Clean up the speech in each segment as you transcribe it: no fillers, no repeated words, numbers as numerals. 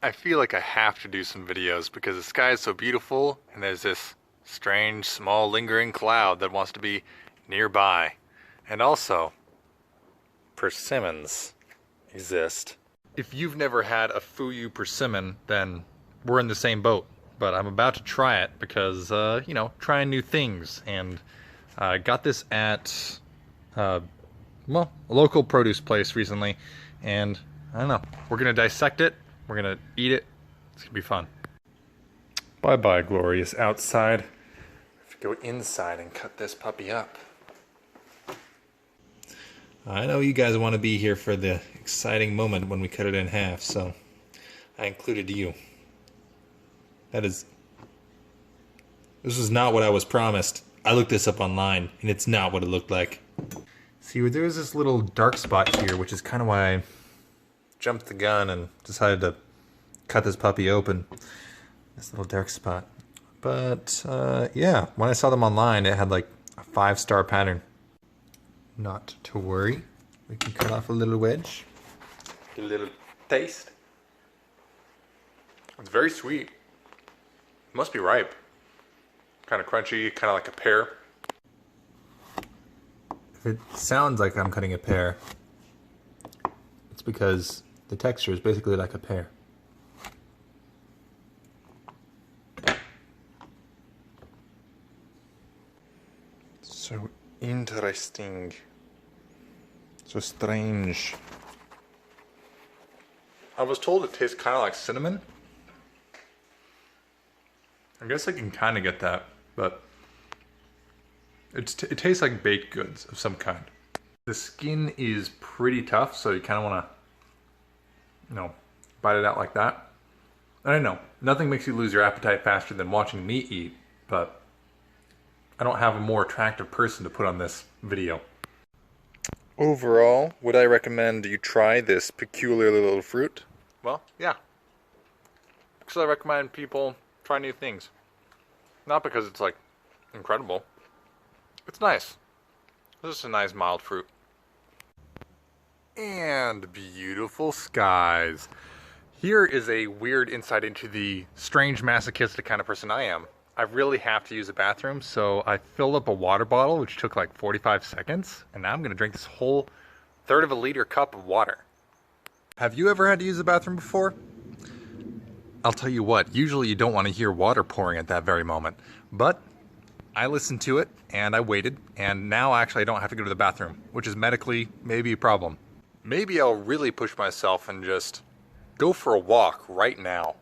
I feel like I have to do some videos because the sky is so beautiful and there's this strange, small, lingering cloud that wants to be nearby. And also, persimmons exist. If you've never had a Fuyu persimmon, then we're in the same boat. But I'm about to try it because, you know, trying new things. And I got this at, well, a local produce place recently. And I don't know, we're gonna dissect it. We're gonna eat it. It's gonna be fun. Bye-bye, glorious outside. Let's go inside and cut this puppy up. I know you guys want to be here for the exciting moment when we cut it in half, so I included you. This is not what I was promised. I looked this up online, and it's not what it looked like. See, there was this little dark spot here, which is kind of why I jumped the gun and decided to cut this puppy open. This little dark spot. But, yeah, when I saw them online, it had like a 5-star pattern. Not to worry. We can cut off a little wedge. Get a little taste. It's very sweet. It must be ripe. Kind of crunchy, kind of like a pear. If it sounds like I'm cutting a pear, it's because the texture is basically like a pear. So interesting. So strange. I was told it tastes kind of like cinnamon. I guess I can kind of get that, but it tastes like baked goods of some kind. The skin is pretty tough, so you kind of want to, you know, bite it out like that. I don't know, nothing makes you lose your appetite faster than watching me eat, but I don't have a more attractive person to put on this video. Overall, would I recommend you try this peculiar little fruit? Well, yeah. Because I recommend people try new things. Not because it's like incredible. It's nice. This is a nice mild fruit. And beautiful skies. Here is a weird insight into the strange masochistic kind of person I am. I really have to use a bathroom, so I filled up a water bottle, which took like 45 seconds, and now I'm gonna drink this whole 1/3 of a liter cup of water. Have you ever had to use the bathroom before? I'll tell you what, usually you don't want to hear water pouring at that very moment, but I listened to it, and I waited, and now actually I don't have to go to the bathroom, which is medically maybe a problem. Maybe I'll really push myself and just go for a walk right now.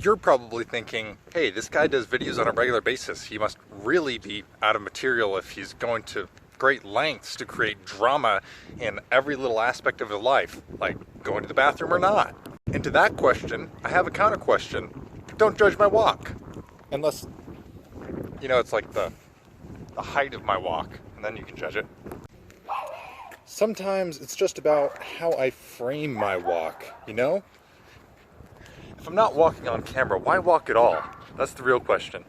You're probably thinking, hey, this guy does videos on a regular basis. He must really be out of material if he's going to great lengths to create drama in every little aspect of his life, like going to the bathroom or not. And to that question, I have a counter question. Don't judge my walk. Unless, you know, it's like the height of my walk, and then you can judge it. Sometimes it's just about how I frame my walk, you know? If I'm not walking on camera, why walk at all? That's the real question.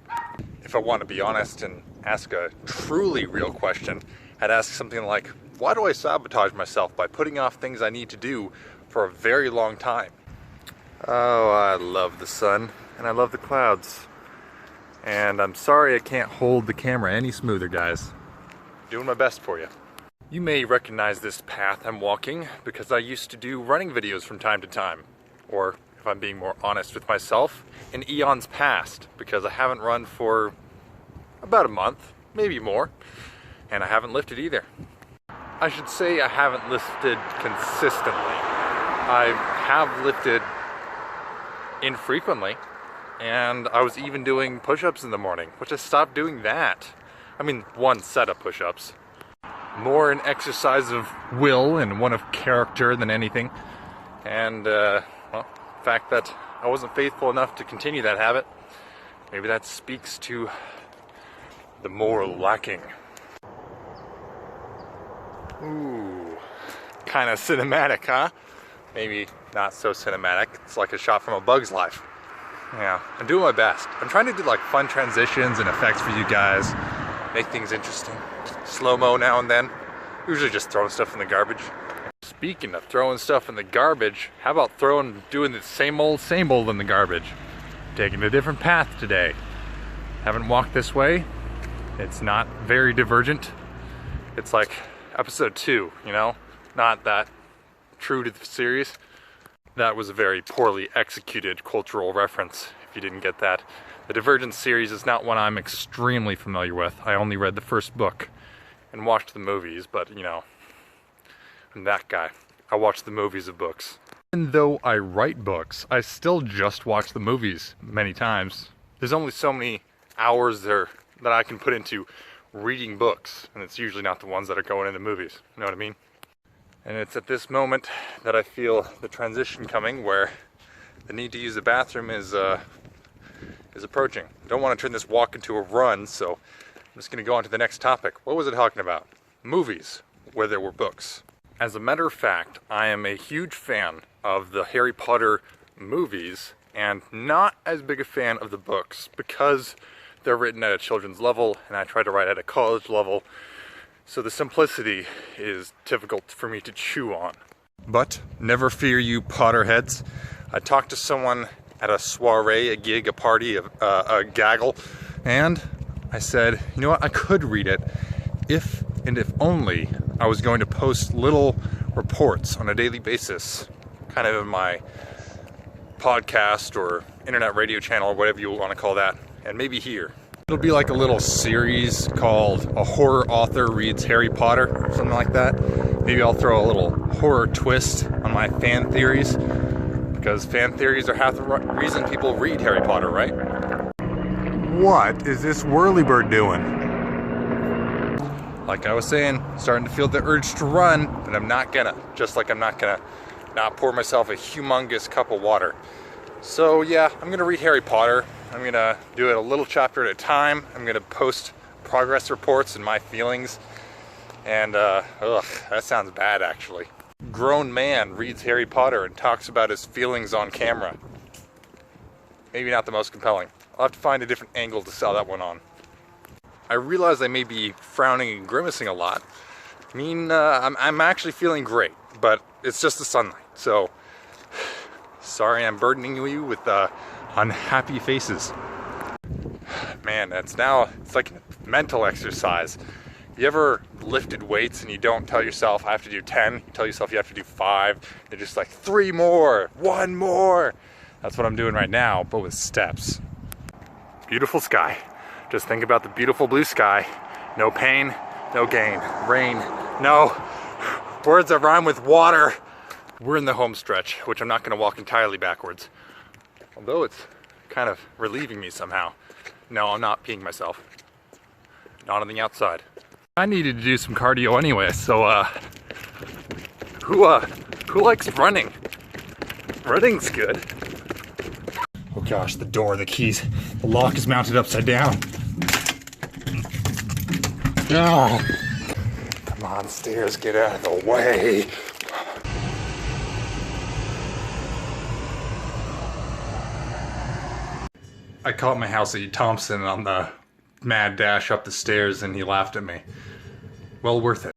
If I want to be honest and ask a truly real question, I'd ask something like, why do I sabotage myself by putting off things I need to do for a very long time? Oh, I love the sun, and I love the clouds. And I'm sorry I can't hold the camera any smoother, guys. Doing my best for you. You may recognize this path I'm walking because I used to do running videos from time to time. Or, if I'm being more honest with myself, in eons past, because I haven't run for about a month, maybe more, and I haven't lifted either. I should say I haven't lifted consistently. I have lifted infrequently, and I was even doing push-ups in the morning, which I stopped doing that. I mean, one set of push-ups. More an exercise of will and one of character than anything. And, well, the fact that I wasn't faithful enough to continue that habit, maybe that speaks to the moral lacking. Ooh, kind of cinematic, huh? Maybe not so cinematic. It's like a shot from A Bug's Life. Yeah, I'm doing my best. I'm trying to do like fun transitions and effects for you guys, make things interesting. Slow-mo now and then. Usually just throwing stuff in the garbage. Speaking of throwing stuff in the garbage, how about doing the same old in the garbage? Taking a different path today. Haven't walked this way. It's not very divergent. It's like episode 2, you know? Not that true to the series. That was a very poorly executed cultural reference, if you didn't get that. The Divergent series is not one I'm extremely familiar with. I only read the first book and watched the movies, but you know, I'm that guy. I watch the movies of books. Even though I write books, I still just watch the movies many times. There's only so many hours there that I can put into reading books, and it's usually not the ones that are going into movies. You know what I mean? And it's at this moment that I feel the transition coming, where the need to use the bathroom is approaching. I don't want to turn this walk into a run, so I'm just going to go on to the next topic. What was it talking about? Movies, where there were books. As a matter of fact, I am a huge fan of the Harry Potter movies, and not as big a fan of the books, because they're written at a children's level, and I try to write at a college level, so the simplicity is difficult for me to chew on. But never fear, you Potterheads. I talked to someone at a soiree, a gig, a party, a gaggle, and I said, you know what, I could read it if only I was going to post little reports on a daily basis, kind of in my podcast or internet radio channel or whatever you want to call that, and maybe here. It'll be like a little series called A Horror Author Reads Harry Potter, or something like that. Maybe I'll throw a little horror twist on my fan theories, because fan theories are half the reason people read Harry Potter, right? What is this whirlybird doing? Like I was saying, starting to feel the urge to run, but I'm not gonna. Just like I'm not gonna not pour myself a humongous cup of water. So yeah, I'm gonna read Harry Potter. I'm gonna do it a little chapter at a time. I'm gonna post progress reports and my feelings. And that sounds bad actually. Grown man reads Harry Potter and talks about his feelings on camera. Maybe not the most compelling. I'll have to find a different angle to sell that one on. I realize I may be frowning and grimacing a lot. I mean, I'm actually feeling great, but it's just the sunlight. So, sorry I'm burdening you with unhappy faces. Man, it's like a mental exercise. You ever lifted weights and you don't tell yourself I have to do 10, you tell yourself you have to do 5, you're just like 3 more, 1 more. That's what I'm doing right now, but with steps. Beautiful sky. Just think about the beautiful blue sky. No pain, no gain. Rain, no. Words that rhyme with water. We're in the home stretch, which I'm not gonna walk entirely backwards. Although it's kind of relieving me somehow. No, I'm not peeing myself. Not on the outside. I needed to do some cardio anyway, so who likes running? Running's good. Oh gosh, the door, the keys. The lock is mounted upside down. Oh. Come on, stairs, get out of the way. I caught my housey Thompson on the mad dash up the stairs and he laughed at me. Well worth it.